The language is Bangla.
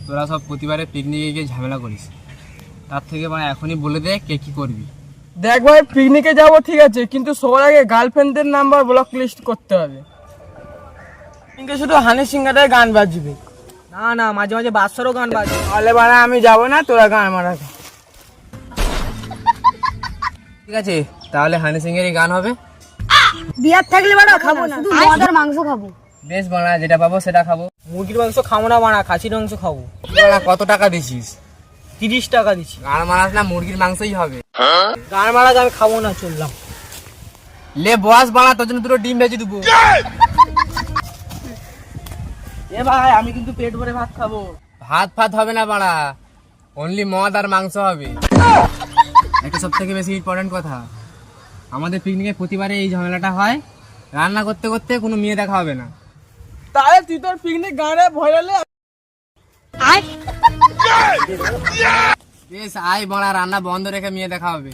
তোরা সব প্রতিবারে পিকনিকে গিয়ে ঝামেলা করিস, তার থেকে মানে এখনই বলে দে কে কি করবি। দেখ ভাই, পিকনিকে যাব ঠিক আছে, কিন্তু সবার আগে গার্লফ্রেন্ডদের নাম্বার ব্লক লিস্ট করতে হবে। কিন্তু শুধু হানি সিংহাটাই গান বাজবে। না না, মাঝে মাঝে বাদশারও গান বাজে। তাহলে বাড়া আমি যাব না, তোরা গান মারা। ঠিক আছে, তাহলে হানি সিং এরই গান হবে। বিয়ার থাকলে বাড়া খাবো না, শুধু মদ আর মাংস খাবো। বেশ বাড়া, যেটা পাবো সেটা খাবো। মুরগির মাংস খাবো না বাড়া, খাসির মাংস খাবো। বাড়া কত টাকা দিছিস? 30 টাকা দিচ্ছি। গান মারাস না, মুরগির মাংসই হবে। গান মারা আমি খাবো না, চললাম। লে বস বাড়া, তোর জন্য দুটো ডিম ভেজে দেবো। এ ভাই, আমি কিন্তু পেট ভরে ভাত খাবো। ভাত ফাত হবে না বাড়া, অনলি মদ আর মাংস হবে। একটা সব থেকে বেশি ইম্পর্টেন্ট কথা, আমাদের পিকনিকে প্রতিবারে এই ঝামেলাটা হয়, রান্না করতে করতে কোনো মেয়ে দেখা হবে না। তাহলে তুই তোর পিকনিক গানে ভরালে বেশ আয় বাড়া, রান্না বন্ধ রেখে মেয়ে দেখা হবে।